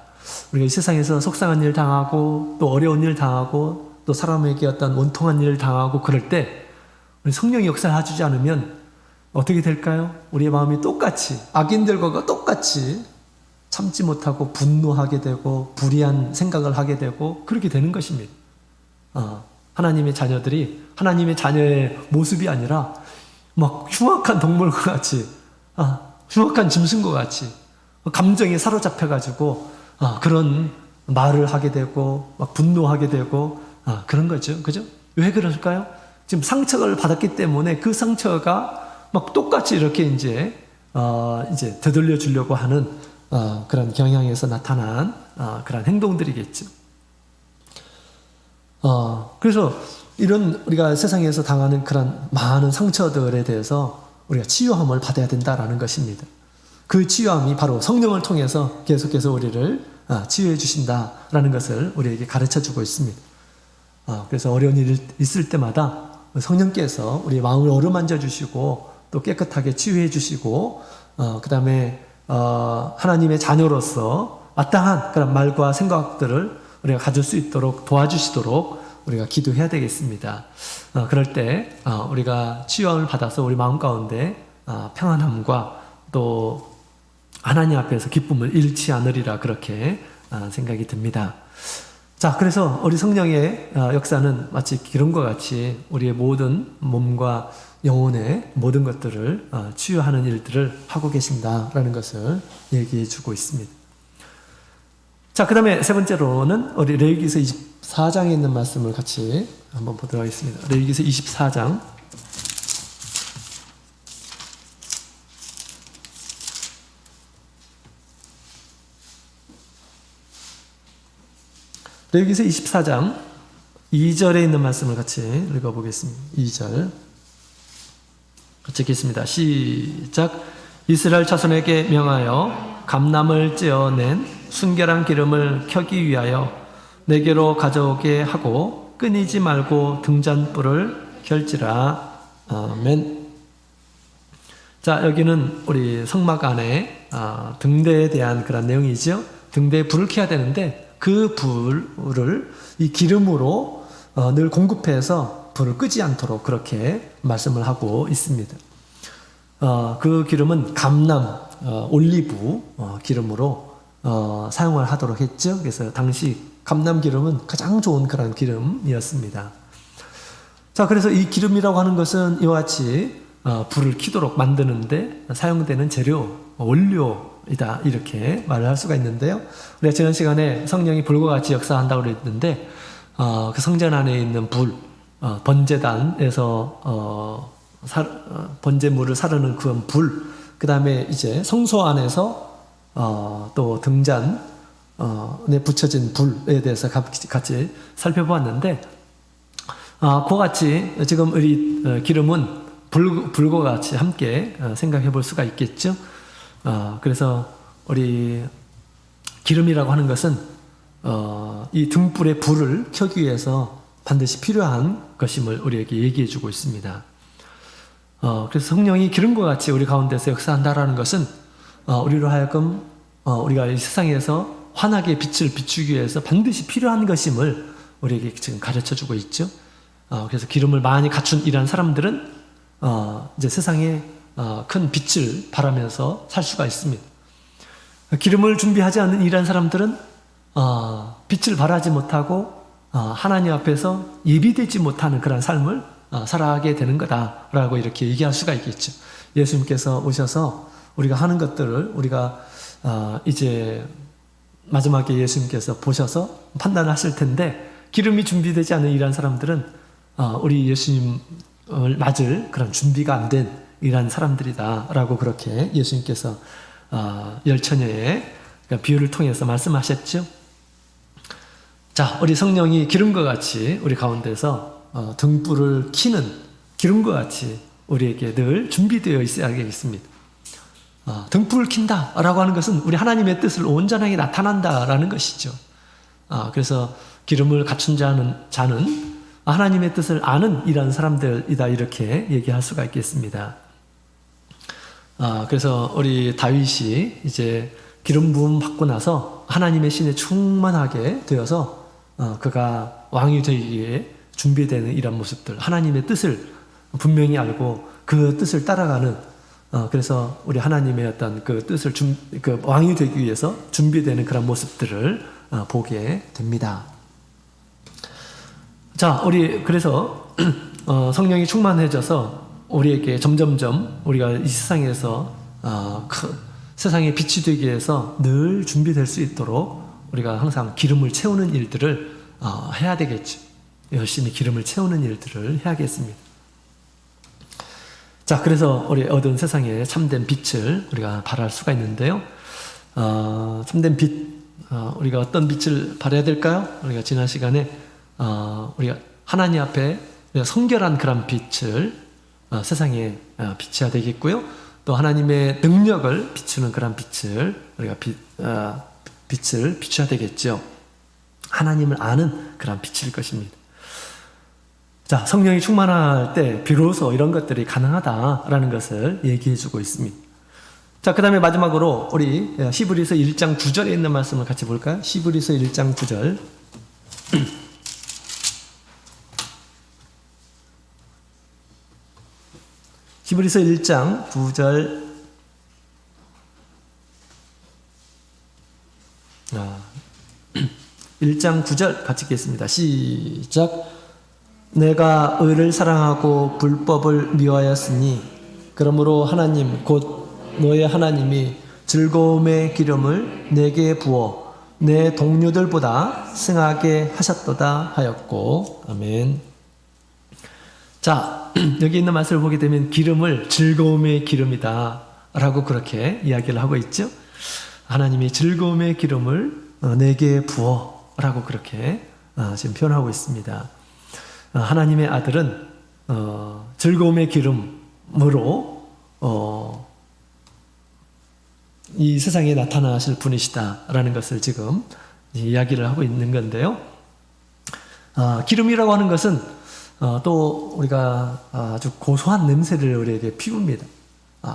우리가 이 세상에서 속상한 일 당하고 또 어려운 일 당하고 또 사람에게 어떤 원통한 일을 당하고 그럴 때 우리 성령이 역사를 해주지 않으면 어떻게 될까요? 우리의 마음이 똑같이 악인들과 똑같이 참지 못하고 분노하게 되고 불의한 생각을 하게 되고 그렇게 되는 것입니다. 하나님의 자녀들이 하나님의 자녀의 모습이 아니라 막 흉악한 동물과 같이 흉악한 짐승과 같이 감정에 사로잡혀가지고 그런 말을 하게 되고 막 분노하게 되고 그런 거죠. 그죠? 왜 그럴까요? 지금 상처를 받았기 때문에 그 상처가 막 똑같이 이렇게 이제 되돌려 주려고 하는 그런 경향에서 나타난 그런 행동들이겠죠. 그래서 이런 우리가 세상에서 당하는 그런 많은 상처들에 대해서 우리가 치유함을 받아야 된다라는 것입니다. 그 치유함이 바로 성령을 통해서 계속해서 우리를 치유해 주신다라는 것을 우리에게 가르쳐 주고 있습니다. 그래서 어려운 일이 있을 때마다 성령께서 우리 마음을 어루만져 주시고 또 깨끗하게 치유해 주시고 그 다음에 하나님의 자녀로서 마땅한 그런 말과 생각들을 우리가 가질 수 있도록 도와주시도록 우리가 기도해야 되겠습니다. 그럴 때 우리가 치유함을 받아서 우리 마음 가운데 평안함과 또 하나님 앞에서 기쁨을 잃지 않으리라 그렇게 생각이 듭니다. 자, 그래서 우리 성령의 역사는 마치 기름과 같이 우리의 모든 몸과 영혼의 모든 것들을 치유하는 일들을 하고 계신다라는 것을 얘기해 주고 있습니다. 자, 그 다음에 세 번째로는 우리 레위기서 24장에 있는 말씀을 같이 한번 보도록 하겠습니다. 레위기서 24장. 레위기서 24장 2절에 있는 말씀을 같이 읽어보겠습니다. 2절 같이 읽겠습니다. 시작. 이스라엘 자손에게 명하여 감람을 찌어낸 순결한 기름을 켜기 위하여 내게로 가져오게 하고 끊이지 말고 등잔불을 켤지라. 아멘. 자, 여기는 우리 성막 안에 등대에 대한 그런 내용이죠. 등대에 불을 켜야 되는데 그 불을 이 기름으로 늘 공급해서 불을 끄지 않도록 그렇게 말씀을 하고 있습니다. 그 기름은 감람, 올리브 기름으로 사용을 하도록 했죠. 그래서 당시 감람 기름은 가장 좋은 그런 기름이었습니다. 자, 그래서 이 기름이라고 하는 것은 이와 같이 불을 켜도록 만드는데 사용되는 재료, 원료이다 이렇게 말을 할 수가 있는데요. 우리가 지난 시간에 성령이 불과 같이 역사한다고 그랬는데 그 성전 안에 있는 불, 번제단에서 번제물을 사르는 그 불, 그 다음에 이제 성소 안에서 또 등잔에 붙여진 불에 대해서 같이 살펴보았는데 그와 같이 지금 우리 기름은 불과 같이 함께 생각해 볼 수가 있겠죠. 그래서 우리 기름이라고 하는 것은 이 등불의 불을 켜기 위해서 반드시 필요한 것임을 우리에게 얘기해 주고 있습니다. 그래서 성령이 기름과 같이 우리 가운데서 역사한다라는 것은 우리로 하여금 우리가 이 세상에서 환하게 빛을 비추기 위해서 반드시 필요한 것임을 우리에게 지금 가르쳐 주고 있죠. 그래서 기름을 많이 갖춘 이런 사람들은 이제 세상에 큰 빛을 발하면서 살 수가 있습니다. 기름을 준비하지 않는 이런 사람들은 빛을 발하지 못하고 하나님 앞에서 예비되지 못하는 그런 삶을 살아가게 되는 거다라고 이렇게 얘기할 수가 있겠죠. 예수님께서 오셔서 우리가 하는 것들을 우리가 이제 마지막에 예수님께서 보셔서 판단하실 텐데 기름이 준비되지 않은 이런 사람들은 우리 예수님 맞을 그런 준비가 안 된 이러한 사람들이다라고 그렇게 예수님께서 열처녀의 비유를 통해서 말씀하셨죠. 자, 우리 성령이 기름과 같이 우리 가운데서 등불을 켜는 기름과 같이 우리에게 늘 준비되어 있어야겠습니다. 등불을 킨다라고 하는 것은 우리 하나님의 뜻을 온전하게 나타난다라는 것이죠. 그래서 기름을 갖춘 자는 하나님의 뜻을 아는 이런 사람들이다 이렇게 얘기할 수가 있겠습니다. 그래서 우리 다윗이 이제 기름 부음 받고 나서 하나님의 신에 충만하게 되어서 그가 왕이 되기 위해 준비되는 이런 모습들, 하나님의 뜻을 분명히 알고 그 뜻을 따라가는 그래서 우리 하나님의 어떤 그 뜻을 그 왕이 되기 위해서 준비되는 그런 모습들을 보게 됩니다. 자, 우리 그래서 성령이 충만해져서 우리에게 점점점 우리가 이 세상에서 세상에 빛이 되기 위해서 늘 준비될 수 있도록 우리가 항상 기름을 채우는 일들을 해야 되겠죠. 열심히 기름을 채우는 일들을 해야겠습니다. 자, 그래서 우리 어두운 세상에 참된 빛을 우리가 발할 수가 있는데요. 참된 빛, 우리가 어떤 빛을 발해야 될까요? 우리가 지난 시간에 우리가 하나님 앞에 성결한 그런 빛을 세상에 비춰야 되겠고요. 또 하나님의 능력을 비추는 그런 빛을 우리가 빛을 비춰야 되겠죠. 하나님을 아는 그런 빛일 것입니다. 자, 성령이 충만할 때 비로소 이런 것들이 가능하다라는 것을 얘기해 주고 있습니다. 자, 그 다음에 마지막으로 우리 히브리서 1장 9절에 있는 말씀을 같이 볼까요? 히브리서 1장 9절. 히브리서 1장 9절. 1장 9절 같이 읽겠습니다. 시작. 내가 의를 사랑하고 불법을 미워하였으니 그러므로 하나님 곧 너의 하나님이 즐거움의 기름을 내게 부어 내 동료들보다 승하게 하셨도다 하였고. 아멘. 자, 여기 있는 말씀을 보게 되면 기름을 즐거움의 기름이다 라고 그렇게 이야기를 하고 있죠. 하나님이 즐거움의 기름을 내게 부어 라고 그렇게 지금 표현하고 있습니다. 하나님의 아들은 즐거움의 기름으로 이 세상에 나타나실 분이시다라는 것을 지금 이야기를 하고 있는 건데요. 기름이라고 하는 것은 또 우리가 아주 고소한 냄새를 우리에게 피웁니다.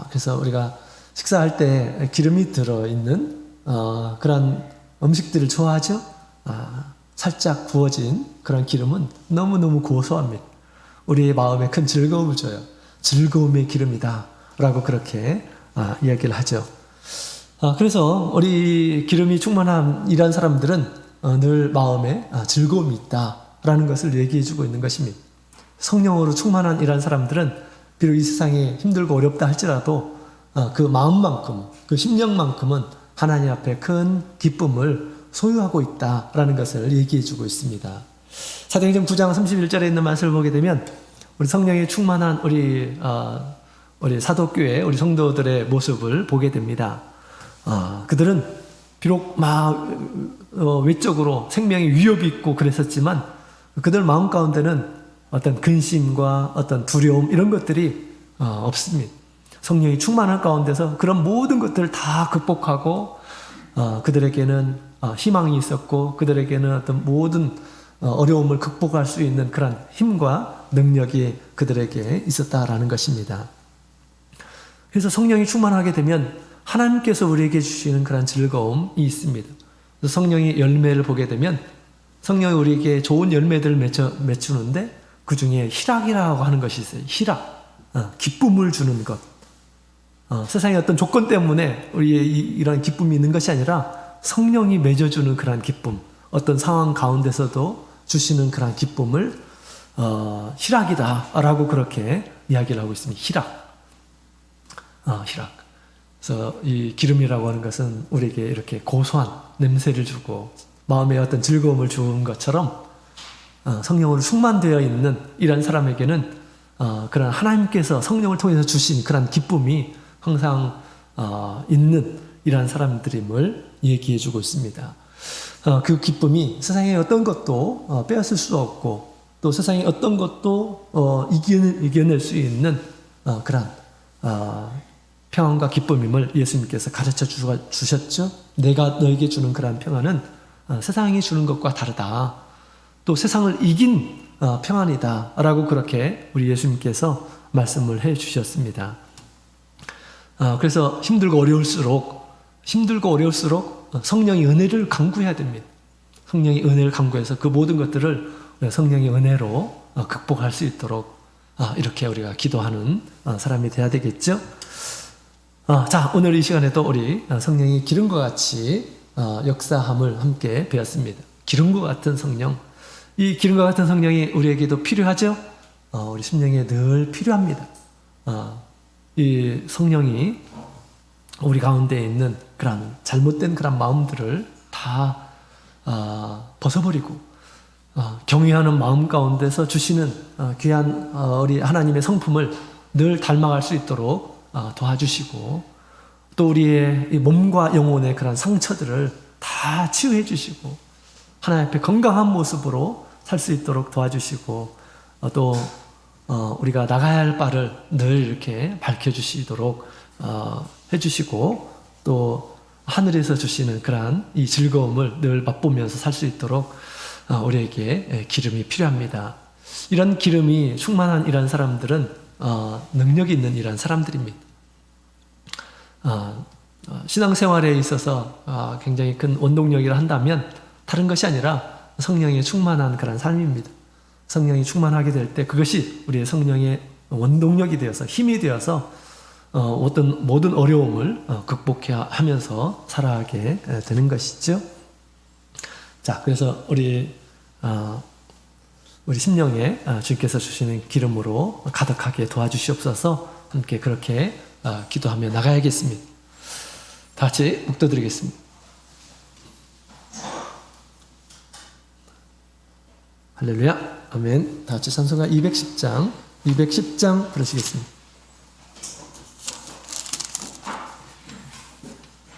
그래서 우리가 식사할 때 기름이 들어있는 그런 음식들을 좋아하죠. 살짝 구워진 그런 기름은 너무너무 고소합니다. 우리의 마음에 큰 즐거움을 줘요. 즐거움의 기름이다 라고 그렇게 이야기를 하죠. 그래서 우리 기름이 충만한 이런 사람들은 늘 마음에 즐거움이 있다라는 것을 얘기해 주고 있는 것입니다. 성령으로 충만한 이런 사람들은 비록 이 세상에 힘들고 어렵다 할지라도 그 마음만큼, 그 심령만큼은 하나님 앞에 큰 기쁨을 소유하고 있다라는 것을 얘기해 주고 있습니다. 사도행전 9장 31절에 있는 말씀을 보게 되면 우리 성령에 충만한 우리 사도교회 우리 성도들의 모습을 보게 됩니다. 그들은 비록 외적으로 생명의 위협이 있고 그랬었지만 그들 마음 가운데는 어떤 근심과 어떤 두려움 이런 것들이 없습니다. 성령이 충만한 가운데서 그런 모든 것들을 다 극복하고 그들에게는 희망이 있었고 그들에게는 어떤 모든 어려움을 극복할 수 있는 그런 힘과 능력이 그들에게 있었다라는 것입니다. 그래서 성령이 충만하게 되면 하나님께서 우리에게 주시는 그런 즐거움이 있습니다. 성령의 열매를 보게 되면 성령이 우리에게 좋은 열매들을 맺추는데 그 중에 희락이라고 하는 것이 있어요. 희락, 기쁨을 주는 것. 세상의 어떤 조건 때문에 우리의 이런 기쁨이 있는 것이 아니라 성령이 맺어주는 그런 기쁨, 어떤 상황 가운데서도 주시는 그런 기쁨을 희락이다라고 그렇게 이야기를 하고 있습니다. 희락. 그래서 이 기름이라고 하는 것은 우리에게 이렇게 고소한 냄새를 주고 마음에 어떤 즐거움을 주는 것처럼 성령으로 충만되어 있는 이런 사람에게는 그런 하나님께서 성령을 통해서 주신 그런 기쁨이 항상 있는 이러한 사람들임을 얘기해주고 있습니다. 그 기쁨이 세상의 어떤 것도 빼앗을 수 없고 또 세상의 어떤 것도 이겨낼 수 있는 그런 평안과 기쁨임을 예수님께서 가르쳐 주셨죠. 내가 너에게 주는 그런 평안은 세상이 주는 것과 다르다. 또 세상을 이긴 평안이다 라고 그렇게 우리 예수님께서 말씀을 해 주셨습니다. 그래서 힘들고 어려울수록 성령의 은혜를 간구해야 됩니다. 성령의 은혜를 간구해서 그 모든 것들을 성령의 은혜로 극복할 수 있도록 이렇게 우리가 기도하는 사람이 돼야 되겠죠. 자, 오늘 이 시간에도 우리 성령이 기름과 같이 역사함을 함께 배웠습니다. 기름과 같은 성령, 이 기름과 같은 성령이 우리에게도 필요하죠. 우리 심령에 늘 필요합니다. 이 성령이 우리 가운데 있는 그런 잘못된 그런 마음들을 다 벗어버리고 경외하는 마음 가운데서 주시는 귀한 우리 하나님의 성품을 늘 닮아갈 수 있도록 도와주시고 또 우리의 이 몸과 영혼의 그런 상처들을 다 치유해 주시고 하나님 앞에 건강한 모습으로 살 수 있도록 도와주시고 또 우리가 나가야 할 바를 늘 이렇게 밝혀주시도록 해주시고 또 하늘에서 주시는 그러한 이 즐거움을 늘 맛보면서 살 수 있도록 우리에게 기름이 필요합니다. 이런 기름이 충만한 이런 사람들은 능력이 있는 이런 사람들입니다. 신앙생활에 있어서 굉장히 큰 원동력이라 한다면 다른 것이 아니라 성령이 충만한 그런 삶입니다. 성령이 충만하게 될 때 그것이 우리의 성령의 원동력이 되어서 힘이 되어서 어떤 모든 어려움을 극복하면서 살아가게 되는 것이죠. 자, 그래서 우리 심령에 주님께서 주시는 기름으로 가득하게 도와주시옵소서. 함께 그렇게 기도하며 나가야겠습니다. 다 같이 묵도드리겠습니다. 할렐루야, 아멘. 다 같이 찬송가 210장 부르시겠습니다.